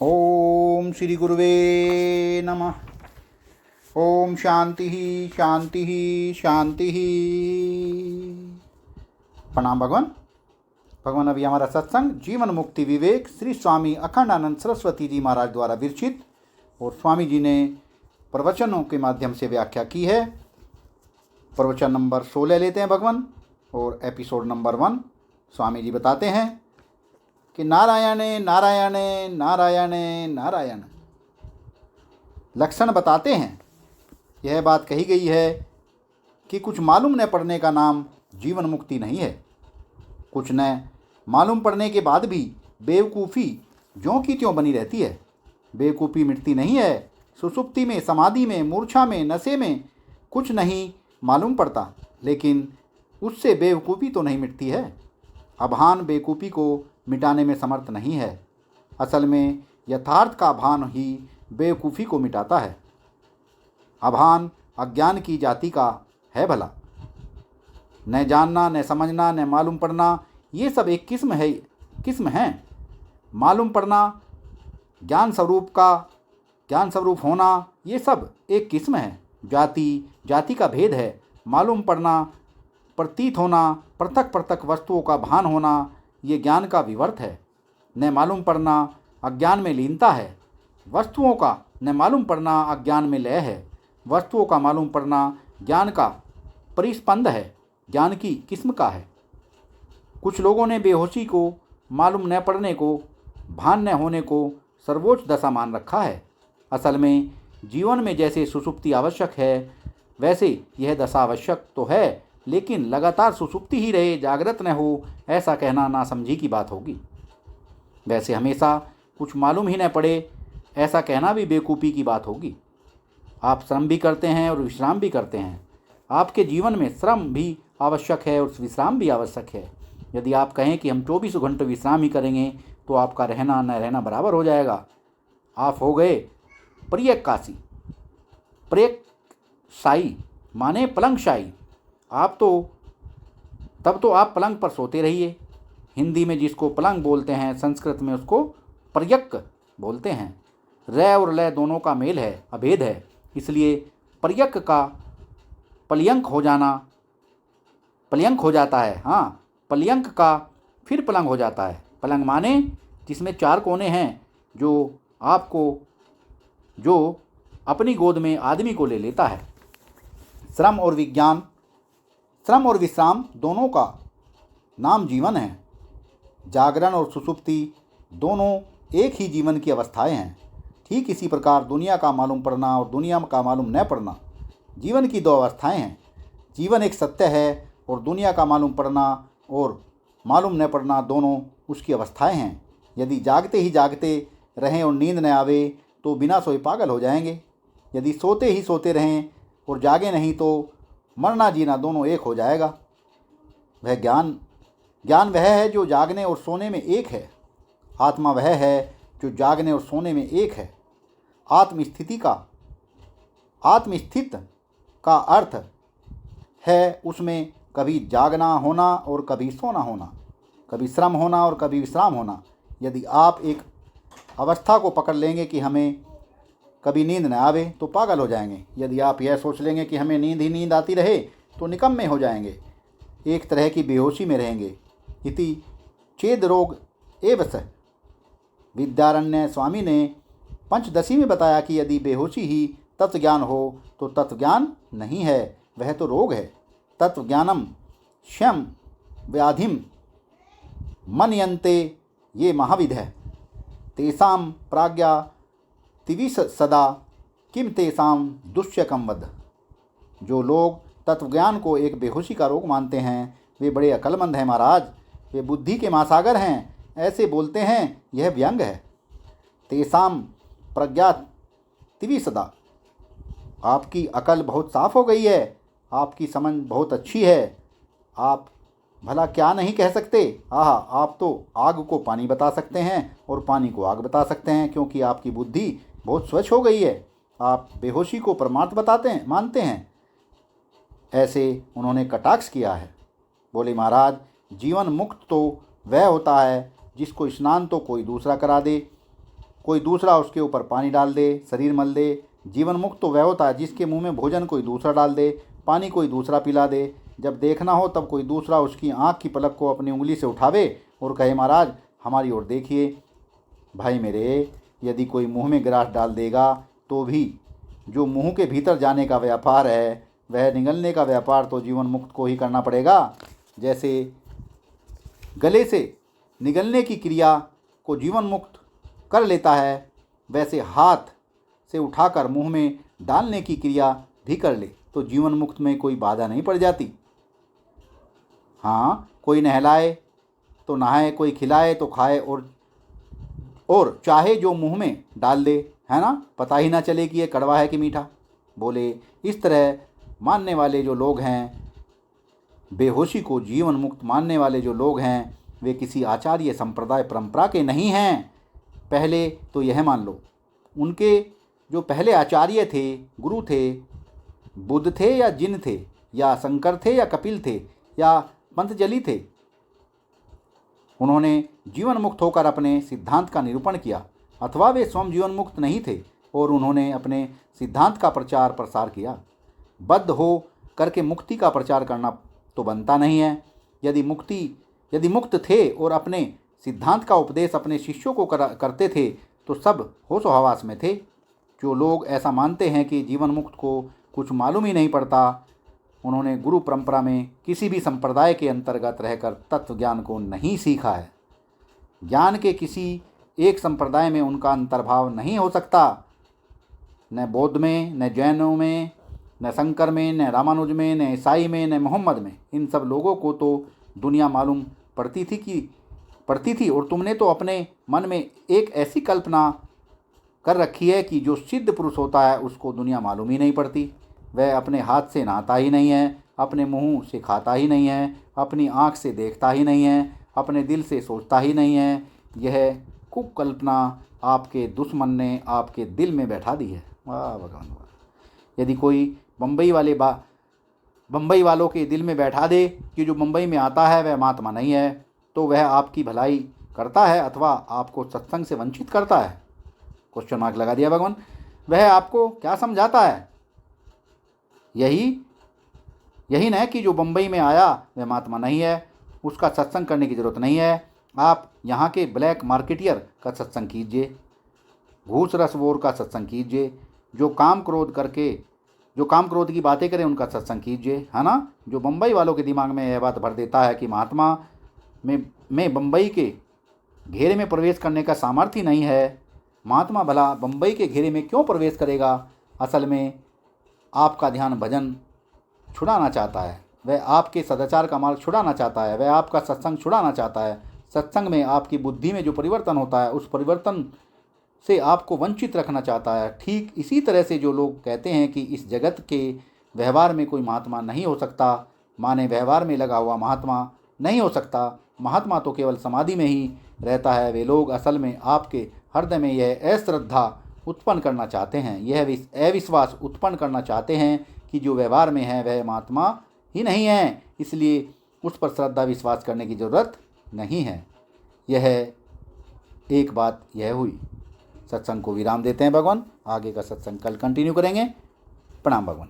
ओम श्री गुरुवे नमः। ओम शांति शांति शांति। प्रणाम भगवान। भगवान, अभी हमारा सत्संग जीवन मुक्ति विवेक श्री स्वामी अखंडानंद सरस्वती जी महाराज द्वारा विरचित और स्वामी जी ने प्रवचनों के माध्यम से व्याख्या की है। प्रवचन नंबर 16 लेते हैं भगवान, और एपिसोड नंबर 1। स्वामी जी बताते हैं कि नारायण नारायण नारायण नारायण। लक्षण बताते हैं, यह बात कही गई है कि कुछ मालूम न पड़ने का नाम जीवन मुक्ति नहीं है। कुछ न मालूम पड़ने के बाद भी बेवकूफ़ी ज्यों की त्यों बनी रहती है। बेवकूफ़ी मिटती नहीं है। सुसुप्ति में, समाधि में, मूर्छा में, नशे में कुछ नहीं मालूम पड़ता, लेकिन उससे बेवकूफ़ी तो नहीं मिटती है। अभान बेवकूफ़ी को मिटाने में समर्थ नहीं है। असल में यथार्थ का भान ही बेवकूफ़ी को मिटाता है। अभान अज्ञान की जाति का है भला। न जानना, न समझना, न मालूम पड़ना, ये सब एक किस्म है। मालूम पड़ना, ज्ञान स्वरूप होना, ये सब एक किस्म है। जाति का भेद है। मालूम पड़ना, प्रतीत होना, पृथक पृथक वस्तुओं का भान होना, ये ज्ञान का विवर्त है। न मालूम पड़ना अज्ञान में लीनता है। वस्तुओं का न मालूम पड़ना अज्ञान में लय है। वस्तुओं का मालूम पड़ना ज्ञान का परिस्पंद है, ज्ञान की किस्म का है। कुछ लोगों ने बेहोशी को, मालूम न पड़ने को, भान न होने को सर्वोच्च दशा मान रखा है। असल में जीवन में जैसे सुषुप्ति आवश्यक है, वैसे यह दशा आवश्यक तो है, लेकिन लगातार सुसुप्ति ही रहे, जागृत न हो, ऐसा कहना नासमझी की बात होगी। वैसे हमेशा कुछ मालूम ही न पड़े, ऐसा कहना भी बेवकूफ़ी की बात होगी। आप श्रम भी करते हैं और विश्राम भी करते हैं। आपके जीवन में श्रम भी आवश्यक है और विश्राम भी आवश्यक है। यदि आप कहें कि हम 24 घंटे विश्राम ही करेंगे तो आपका रहना न रहना बराबर हो जाएगा। आप हो गए प्रियकाशी, प्रियशाई माने पलंगशाही। तब तो आप पलंग पर सोते रहिए। हिंदी में जिसको पलंग बोलते हैं, संस्कृत में उसको पर्यक बोलते हैं। र और ल दोनों का मेल है, अभेद है। इसलिए पर्यक का पलयंक हो जाता है। हाँ, पलयंक का फिर पलंग हो जाता है। पलंग माने जिसमें 4 कोने हैं, जो अपनी गोद में आदमी को ले लेता है। श्रम और विश्राम दोनों का नाम जीवन है। जागरण और सुषुप्ति दोनों एक ही जीवन की अवस्थाएं हैं। ठीक इसी प्रकार दुनिया का मालूम पड़ना और दुनिया का मालूम न पड़ना जीवन की 2 अवस्थाएं हैं। जीवन एक सत्य है और दुनिया का मालूम पड़ना और मालूम न पड़ना दोनों उसकी अवस्थाएं हैं। यदि जागते ही जागते रहें और नींद न आवे तो बिना सोए पागल हो जाएंगे। यदि सोते ही सोते रहें और जागे नहीं तो मरना जीना दोनों एक हो जाएगा। वह ज्ञान वह है जो जागने और सोने में एक है। आत्मा वह है जो जागने और सोने में एक है। आत्मस्थित का अर्थ है उसमें कभी जागना होना और कभी सोना होना, कभी श्रम होना और कभी विश्राम होना। यदि आप एक अवस्था को पकड़ लेंगे कि हमें कभी नींद न आवे तो पागल हो जाएंगे। यदि आप यह सोच लेंगे कि हमें नींद ही नींद आती रहे तो निकम्मे हो जाएंगे, एक तरह की बेहोशी में रहेंगे। इति चेद रोग एव स। विद्यारण्य स्वामी ने पंचदशी में बताया कि यदि बेहोशी ही तत्वज्ञान हो तो तत्वज्ञान नहीं है, वह तो रोग है। तत्वज्ञानम श्यम व्याधिम मनयन्ते ये महाविधः तेषां प्राज्ञा तिविश सदा किम तेषां दुष्यकम वद। जो लोग तत्वज्ञान को एक बेहोशी का रोग मानते हैं, वे बड़े अक्लमंद हैं महाराज। वे बुद्धि के महासागर हैं, ऐसे बोलते हैं, यह व्यंग है। तेषां प्रज्ञा तिविशदा। आपकी अकल बहुत साफ हो गई है, आपकी समझ बहुत अच्छी है। आप भला क्या नहीं कह सकते। आप तो आग को पानी बता सकते हैं और पानी को आग बता सकते हैं, क्योंकि आपकी बुद्धि बहुत स्वच्छ हो गई है। आप बेहोशी को परमार्थ मानते हैं। ऐसे उन्होंने कटाक्ष किया है। बोले महाराज, जीवन मुक्त तो वह होता है जिसको स्नान तो कोई दूसरा करा दे, कोई दूसरा उसके ऊपर पानी डाल दे, शरीर मल दे। जीवन मुक्त तो वह होता है जिसके मुंह में भोजन कोई दूसरा डाल दे, पानी कोई दूसरा पिला दे। जब देखना हो तब कोई दूसरा उसकी आँख की पलक को अपनी उंगली से उठावे और कहे, महाराज हमारी ओर देखिए। भाई मेरे, यदि कोई मुंह में ग्रास डाल देगा तो भी जो मुंह के भीतर जाने का व्यापार है, वह निगलने का व्यापार तो जीवन मुक्त को ही करना पड़ेगा। जैसे गले से निगलने की क्रिया को जीवन मुक्त कर लेता है, वैसे हाथ से उठाकर मुंह में डालने की क्रिया भी कर ले तो जीवन मुक्त में कोई बाधा नहीं पड़ जाती। हाँ, कोई नहलाए तो नहाए, कोई खिलाए तो खाए, और चाहे जो मुंह में डाल दे, है ना, पता ही ना चले कि ये कड़वा है कि मीठा। बोले इस तरह मानने वाले जो लोग हैं, बेहोशी को जीवन मुक्त मानने वाले जो लोग हैं, वे किसी आचार्य संप्रदाय परंपरा के नहीं हैं। पहले तो यह मान लो, उनके जो पहले आचार्य थे, गुरु थे, बुद्ध थे या जिन थे, या शंकर थे या कपिल थे या पंतजलि थे, उन्होंने जीवन मुक्त होकर अपने सिद्धांत का निरूपण किया, अथवा वे स्वयं जीवन मुक्त नहीं थे और उन्होंने अपने सिद्धांत का प्रचार प्रसार किया। बद्ध हो करके मुक्ति का प्रचार करना तो बनता नहीं है। यदि मुक्त थे और अपने सिद्धांत का उपदेश अपने शिष्यों को करते थे तो सब होशो हवास में थे। जो लोग ऐसा मानते हैं कि जीवन मुक्त को कुछ मालूम ही नहीं पड़ता, उन्होंने गुरु परंपरा में किसी भी संप्रदाय के अंतर्गत रहकर तत्व ज्ञान को नहीं सीखा है। ज्ञान के किसी एक संप्रदाय में उनका अंतर्भाव नहीं हो सकता, न बौद्ध में, न जैनों में, न शंकर में, न रामानुज में, न ईसाई में, न मोहम्मद में। इन सब लोगों को तो दुनिया मालूम पड़ती थी और तुमने तो अपने मन में एक ऐसी कल्पना कर रखी है कि जो सिद्ध पुरुष होता है उसको दुनिया मालूम ही नहीं पड़ती। वह अपने हाथ से नहाता ही नहीं है, अपने मुंह से खाता ही नहीं है, अपनी आँख से देखता ही नहीं है, अपने दिल से सोचता ही नहीं है। यह कुकल्पना आपके दुश्मन ने आपके दिल में बैठा दी है। वाह भगवान वाह। यदि कोई बम्बई वालों के दिल में बैठा दे कि जो मुंबई में आता है वह महात्मा नहीं है, तो वह आपकी भलाई करता है अथवा आपको सत्संग से वंचित करता है। क्वेश्चन मार्क लगा दिया भगवान। वह आपको क्या समझाता है? यही न कि जो बम्बई में आया वह महात्मा नहीं है, उसका सत्संग करने की ज़रूरत नहीं है। आप यहाँ के ब्लैक मार्केटियर का सत्संग कीजिए, घूस रसवोर का सत्संग कीजिए, जो काम क्रोध की बातें करें उनका सत्संग कीजिए, है ना। जो बम्बई वालों के दिमाग में यह बात भर देता है कि महात्मा में बम्बई के घेरे में प्रवेश करने का सामर्थ्य नहीं है, महात्मा भला बम्बई के घेरे में क्यों प्रवेश करेगा। असल में आपका ध्यान भजन छुड़ाना चाहता है, वह आपके सदाचार का मार्ग छुड़ाना चाहता है, वह आपका सत्संग छुड़ाना चाहता है। सत्संग में आपकी बुद्धि में जो परिवर्तन होता है उस परिवर्तन से आपको वंचित रखना चाहता है। ठीक इसी तरह से जो लोग कहते हैं कि इस जगत के व्यवहार में कोई महात्मा नहीं हो सकता, माने व्यवहार में लगा हुआ महात्मा नहीं हो सकता, महात्मा तो केवल समाधि में ही रहता है, वे लोग असल में आपके हृदय में यह अश्रद्धा उत्पन्न करना चाहते हैं, यह अविश्वास उत्पन्न करना चाहते हैं कि जो व्यवहार में है वह महात्मा ही नहीं है, इसलिए उस पर श्रद्धा विश्वास करने की ज़रूरत नहीं है। यह एक बात यह हुई। सत्संग को विराम देते हैं भगवान, आगे का सत्संग कल कंटिन्यू करेंगे। प्रणाम भगवान।